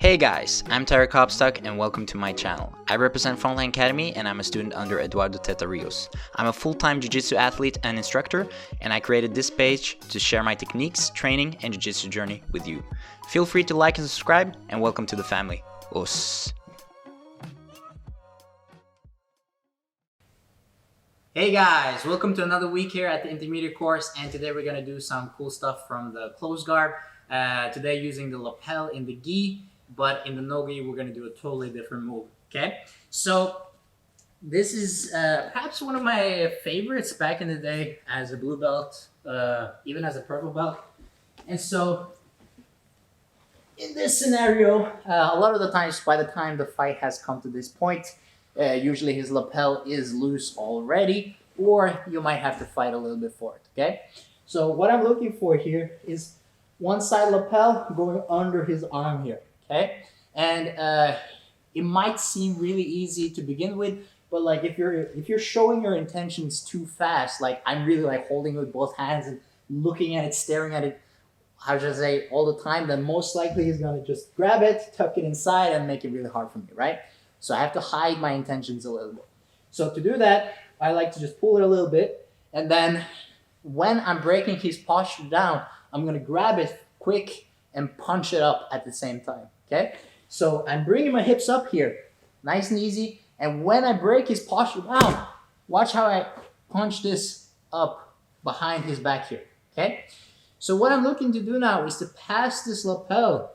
Hey guys, I'm Tyler Kopstock and welcome to my channel. I represent Frontline Academy and I'm a student under Eduardo Teta Rios. I'm a full-time Jiu-Jitsu athlete and instructor, and I created this page to share my techniques, training, and Jiu-Jitsu journey with you. Feel free to like and subscribe, and welcome to the family. Us. Hey guys, welcome to another week here at the intermediate course, and today we're going to do some cool stuff from the close guard. Today using the lapel in the gi, but in the no gi we're going to do a totally different move. Okay, so this is perhaps one of my favorites back in the day as a blue belt, even as a purple belt. And so in this scenario, a lot of the times by the time the fight has come to this point, usually his lapel is loose already, or you might have to fight a little bit for it. Okay, so what I'm looking for here is one side lapel going under his arm here. Okay, and it might seem really easy to begin with, but like if you're showing your intentions too fast, like I'm really like holding it with both hands and looking at it, staring at it, how should I say, all the time, then most likely he's gonna just grab it, tuck it inside, and make it really hard for me, right? So I have to hide my intentions a little bit. So to do that, I like to just pull it a little bit, and then when I'm breaking his posture down, I'm gonna grab it quick and punch it up at the same time. Okay, so I'm bringing my hips up here, nice and easy. And when I break his posture down, watch how I punch this up behind his back here. Okay, so what I'm looking to do now is to pass this lapel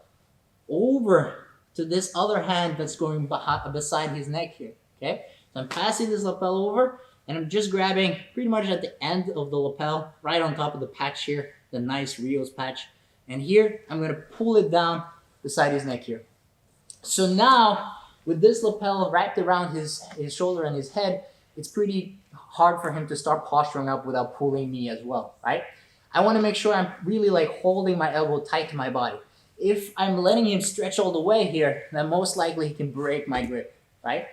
over to this other hand that's going beside his neck here. Okay, so I'm passing this lapel over, and I'm just grabbing pretty much at the end of the lapel, right on top of the patch here, the nice Rios patch. And here, I'm gonna pull it down beside his neck here. So now, with this lapel wrapped around his shoulder and his head, it's pretty hard for him to start posturing up without pulling me as well, right? I wanna make sure I'm really like holding my elbow tight to my body. If I'm letting him stretch all the way here, then most likely he can break my grip, right?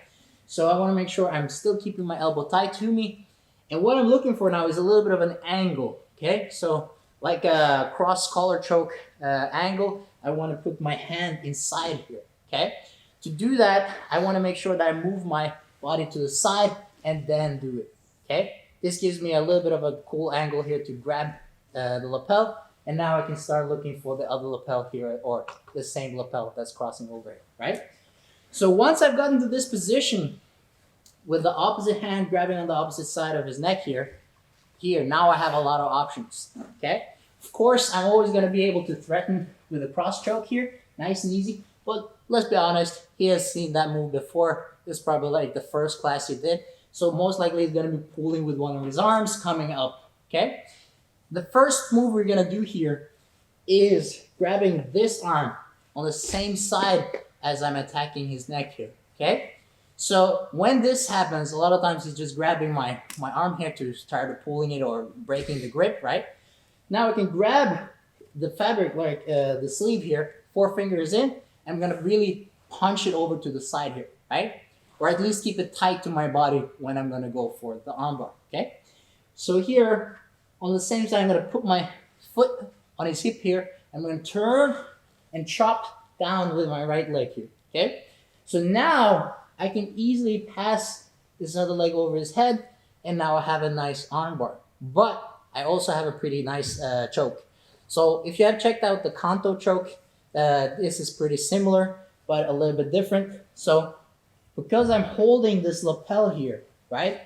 So I wanna make sure I'm still keeping my elbow tight to me. And what I'm looking for now is a little bit of an angle, okay? So like a cross collar choke angle, I want to put my hand inside here, okay? To do that, I want to make sure that I move my body to the side and then do it, okay? This gives me a little bit of a cool angle here to grab the lapel, and now I can start looking for the other lapel here, or the same lapel that's crossing over here, right? So once I've gotten to this position with the opposite hand grabbing on the opposite side of his neck here, now I have a lot of options, okay? Of course, I'm always going to be able to threaten with a cross choke here, nice and easy, but let's be honest, he has seen that move before. This is probably like the first class he did, so most likely he's going to be pulling with one of his arms coming up, okay? The first move we're going to do here is grabbing this arm on the same side as I'm attacking his neck here, okay? So when this happens, a lot of times he's just grabbing my arm here to start pulling it or breaking the grip, right? Now I can grab the fabric, like the sleeve here, 4 fingers in. I'm gonna really punch it over to the side here, right? Or at least keep it tight to my body when I'm gonna go for the armbar, okay? So here, on the same side, I'm gonna put my foot on his hip here. I'm gonna turn and chop down with my right leg here, okay? So now I can easily pass this other leg over his head, and now I have a nice armbar. But I also have a pretty nice choke. So if you have checked out the Kanto choke, this is pretty similar, but a little bit different. So because I'm holding this lapel here, right,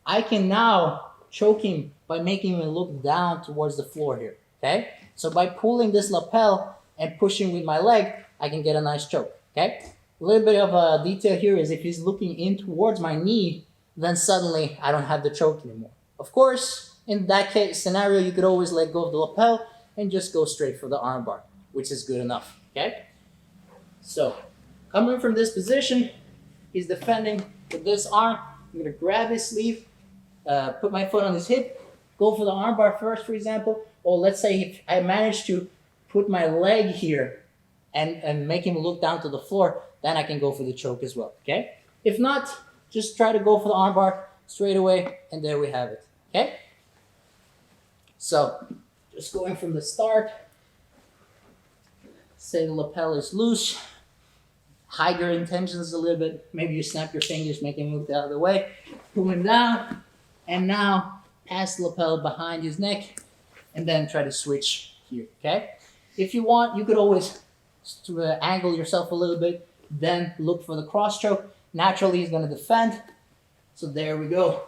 I can now choke him by making him look down towards the floor here, okay? So by pulling this lapel and pushing with my leg, I can get a nice choke, okay? A little bit of a detail here is if he's looking in towards my knee, then suddenly I don't have the choke anymore. Of course, in that case scenario, you could always let go of the lapel and just go straight for the armbar, which is good enough, okay? So coming from this position, he's defending with this arm. I'm gonna grab his sleeve, put my foot on his hip, go for the armbar first, for example. Or let's say if I manage to put my leg here and make him look down to the floor, then I can go for the choke as well, okay? If not, just try to go for the armbar straight away, and there we have it, okay? So, just going from the start, say the lapel is loose, hide your intentions a little bit. Maybe you snap your fingers, make him move the other way, pull him down, and now pass the lapel behind his neck, and then try to switch here, okay? If you want, you could always angle yourself a little bit, then look for the cross choke. Naturally, he's gonna defend. So there we go.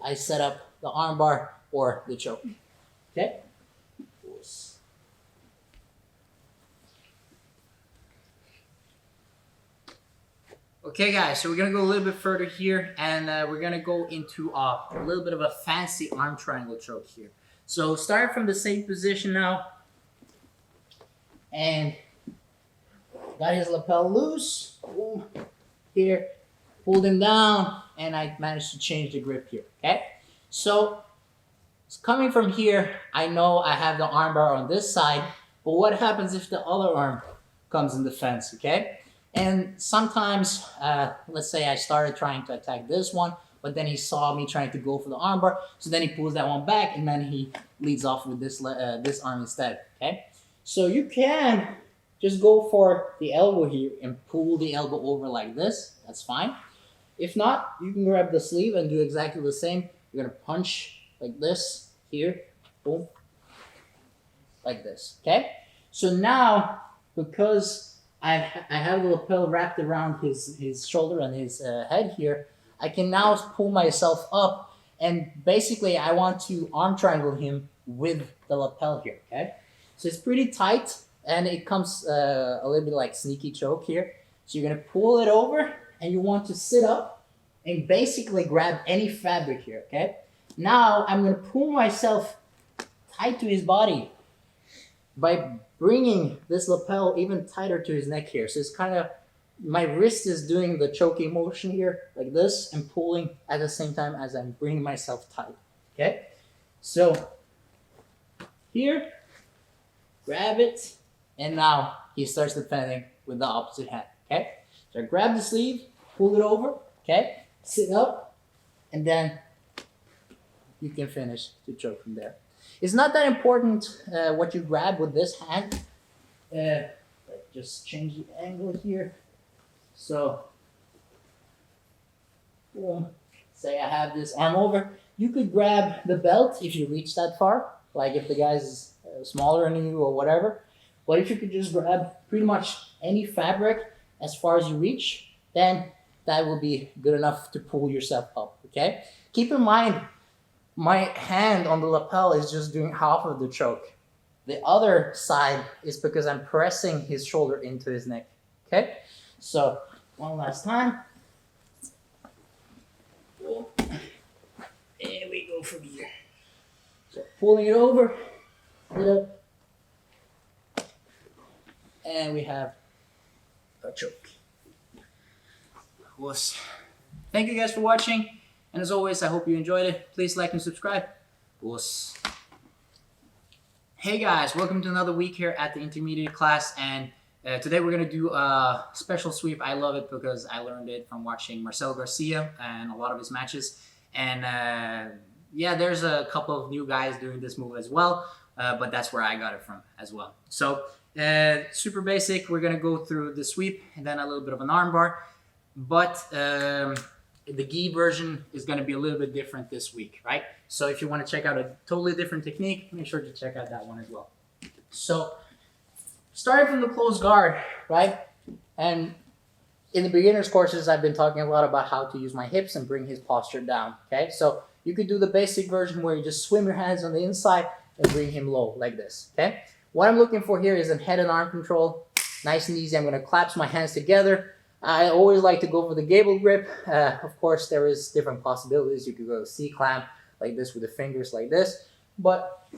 I set up the armbar or the choke, okay? Okay guys, so we're gonna go a little bit further here, and we're gonna go into a little bit of a fancy arm triangle choke here. So start from the same position now, and got his lapel loose, boom, here, pulled him down, and I managed to change the grip here, okay? So it's coming from here, I know I have the armbar on this side, but what happens if the other arm comes in defense, okay? And sometimes, let's say I started trying to attack this one, but then he saw me trying to go for the armbar, so then he pulls that one back, and then he leads off with this arm instead, okay? So you can just go for the elbow here and pull the elbow over like this, that's fine. If not, you can grab the sleeve and do exactly the same. You're gonna punch like this, here, boom, like this, okay? So now, because I have the lapel wrapped around his shoulder and his head here, I can now pull myself up, and basically I want to arm triangle him with the lapel here, okay? So it's pretty tight, and it comes a little bit like sneaky choke here. So you're gonna pull it over, and you want to sit up and basically grab any fabric here, okay? Now I'm gonna pull myself tight to his body by bringing this lapel even tighter to his neck here. So it's kind of, my wrist is doing the choking motion here, like this, and pulling at the same time as I'm bringing myself tight, okay? So here, grab it, and now he starts defending with the opposite hand, okay? So I grab the sleeve, pull it over, okay? Sit up, and then you can finish the choke from there. It's not that important what you grab with this hand. Let's just change the angle here. So, boom. Say I have this arm over. You could grab the belt if you reach that far, like if the guy's smaller than you or whatever. But if you could just grab pretty much any fabric as far as you reach, then that will be good enough to pull yourself up, okay? Keep in mind, my hand on the lapel is just doing half of the choke. The other side is because I'm pressing his shoulder into his neck, okay? So, one last time. There we go from here. So, pulling it over, sit up, and we have a choke. Thank you guys for watching. And as always, I hope you enjoyed it. Please like and subscribe. Hey guys, welcome to another week here at the intermediate class. And today we're going to do a special sweep. I love it because I learned it from watching Marcel Garcia and a lot of his matches. And yeah, there's a couple of new guys doing this move as well. But that's where I got it from as well. So super basic. We're going to go through the sweep and then a little bit of an armbar. But the gi version is going to be a little bit different this week, right? So if you want to check out a totally different technique, make sure to check out that one as well. So starting from the closed guard, right? And in the beginner's courses, I've been talking a lot about how to use my hips and bring his posture down, okay? So you could do the basic version where you just swim your hands on the inside and bring him low like this, okay? What I'm looking for here is a head and arm control. Nice and easy. I'm going to clasp my hands together. I always like to go for the gable grip. Of course, there is different possibilities. You could go C-clamp like this with the fingers like this, but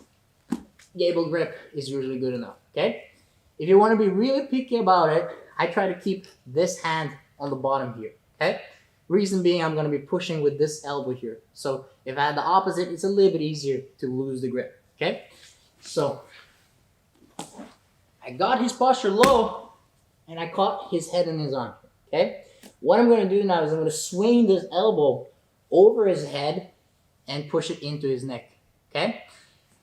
gable grip is usually good enough, okay? If you want to be really picky about it, I try to keep this hand on the bottom here, okay? Reason being, I'm going to be pushing with this elbow here. So if I had the opposite, it's a little bit easier to lose the grip, okay? So I got his posture low, and I caught his head and his arm. Okay, what I'm going to do now is I'm going to swing this elbow over his head and push it into his neck. Okay,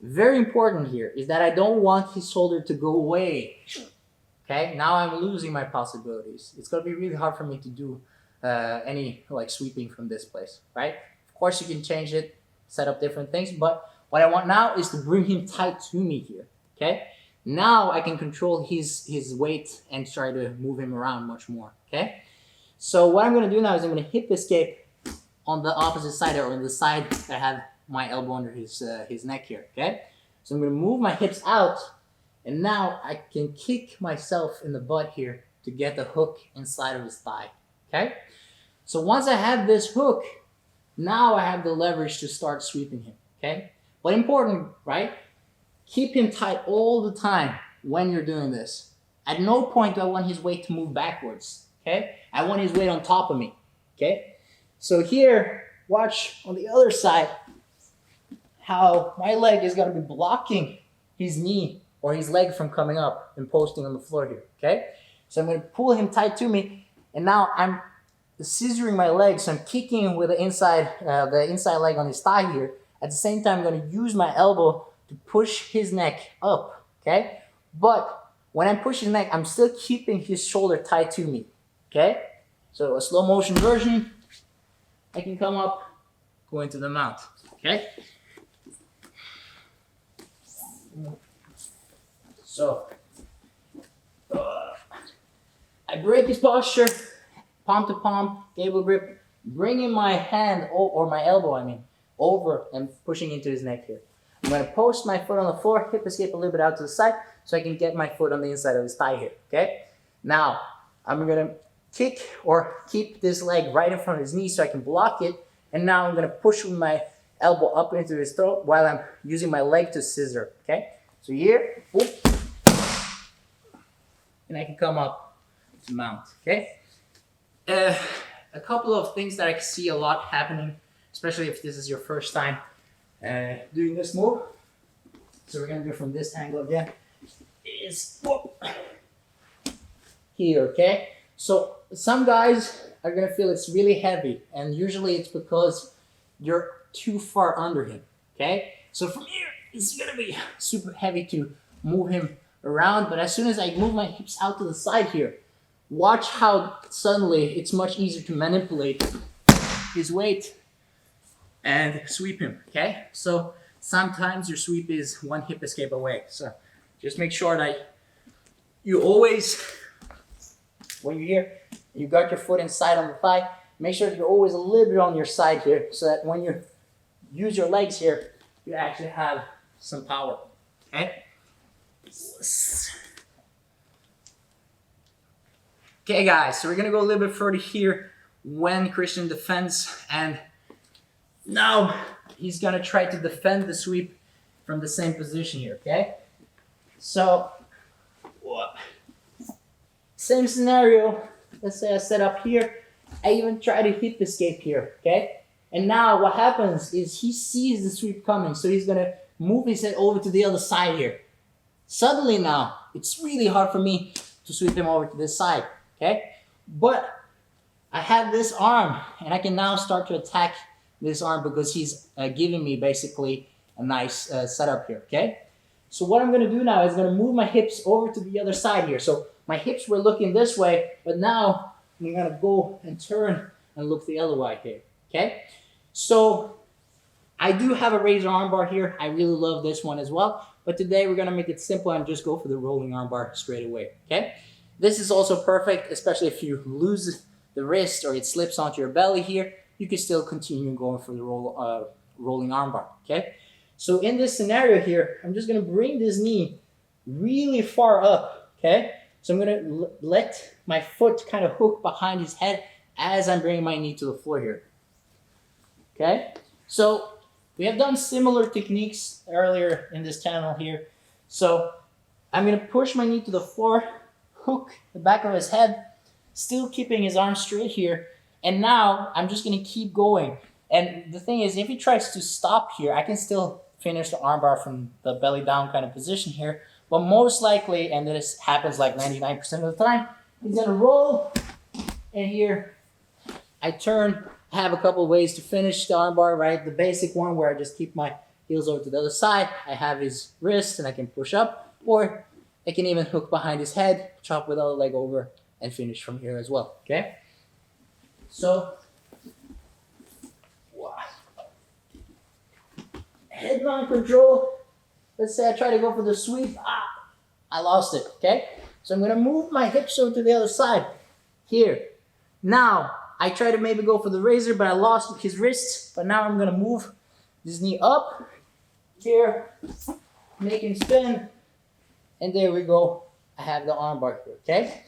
very important here is that I don't want his shoulder to go away. Okay, now I'm losing my possibilities. It's gonna be really hard for me to do any like sweeping from this place, right? Of course, you can change it, set up different things, but what I want now is to bring him tight to me here. Okay, now I can control his weight and try to move him around much more. Okay, so what I'm gonna do now is I'm gonna hip escape on the opposite side, or on the side that I have my elbow under his neck here. Okay, so I'm gonna move my hips out. And now I can kick myself in the butt here to get the hook inside of his thigh, okay? So once I have this hook, now I have the leverage to start sweeping him, okay? But important, right? Keep him tight all the time when you're doing this. At no point do I want his weight to move backwards, okay? I want his weight on top of me, okay? So here, watch on the other side how my leg is gonna be blocking his knee or his leg from coming up and posting on the floor here, okay? So I'm gonna pull him tight to me, and now I'm scissoring my leg, so I'm kicking him with the inside leg on his thigh here. At the same time, I'm gonna use my elbow to push his neck up, okay? But when I'm pushing his neck, I'm still keeping his shoulder tight to me, okay? So a slow motion version, I can come up, go into the mount, okay? So, I break his posture, palm to palm, cable grip, bringing my hand, or my elbow, over and pushing into his neck here. I'm going to post my foot on the floor, hip escape a little bit out to the side, so I can get my foot on the inside of his thigh here, okay? Now, I'm going to kick or keep this leg right in front of his knee so I can block it, and now I'm going to push with my elbow up into his throat while I'm using my leg to scissor, okay? So here, whoop, and I can come up to mount, okay? A couple of things that I see a lot happening, especially if this is your first time doing this move. So we're gonna do it from this angle again. Is whoop, here, okay? So some guys are gonna feel it's really heavy, and usually it's because you're too far under him, okay? So from here, it's gonna be super heavy to move him around, but as soon as I move my hips out to the side here, watch how suddenly it's much easier to manipulate his weight and sweep him, okay? So sometimes your sweep is one hip escape away. So just make sure that you always, when you're here, you got your foot inside on the thigh, make sure that you're always a little bit on your side here so that when you use your legs here, you actually have some power, okay? Okay guys, so we're gonna go a little bit further here when Christian defends, and now he's gonna try to defend the sweep from the same position here, okay? So, same scenario, let's say I set up here, I even try to hip escape here, okay? And now what happens is he sees the sweep coming, so he's gonna move his head over to the other side here. Suddenly now, it's really hard for me to sweep him over to this side, okay? But I have this arm, and I can now start to attack this arm because he's giving me basically a nice setup here, okay? So what I'm gonna do now is gonna move my hips over to the other side here. So my hips were looking this way, but now I'm gonna go and turn and look the other way here, okay? So I do have a razor armbar here. I really love this one as well. But today we're gonna make it simple and just go for the rolling armbar straight away, okay? This is also perfect, especially if you lose the wrist or it slips onto your belly here, you can still continue going for the rolling armbar, okay? So in this scenario here, I'm just gonna bring this knee really far up, okay? So I'm gonna let my foot kind of hook behind his head as I'm bringing my knee to the floor here, okay? So we have done similar techniques earlier in this channel here. So I'm gonna push my knee to the floor, hook the back of his head, still keeping his arm straight here. And now I'm just gonna keep going. And the thing is, if he tries to stop here, I can still finish the armbar from the belly down kind of position here. But most likely, and this happens like 99% of the time, he's gonna roll, and here I turn. I have a couple of ways to finish the armbar, right? The basic one where I just keep my heels over to the other side. I have his wrist and I can push up, or I can even hook behind his head, chop with the leg over, and finish from here as well, okay? So, head on control. Let's say I try to go for the sweep. I lost it, okay? So I'm gonna move my hips over to the other side, here. Now, I try to maybe go for the razor, but I lost his wrist. But now I'm gonna move this knee up, here, make him spin, and there we go. I have the armbar here, okay?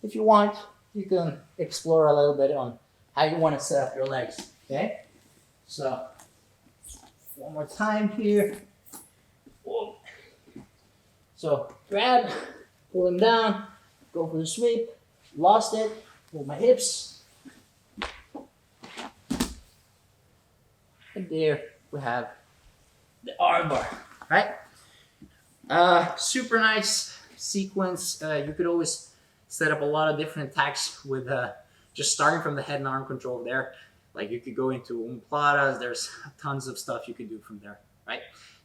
If you want, you can explore a little bit on how you want to set up your legs, okay? So, one more time here. Whoa. So, grab, pull him down, go for the sweep, lost it, pull my hips. And there we have the armbar, right? Super nice sequence. You could always set up a lot of different attacks with just starting from the head and arm control there. Like you could go into umplatas. There's tons of stuff you could do from there, right?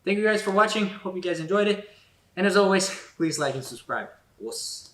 Thank you guys for watching. Hope you guys enjoyed it. And as always, please like and subscribe. Wuss.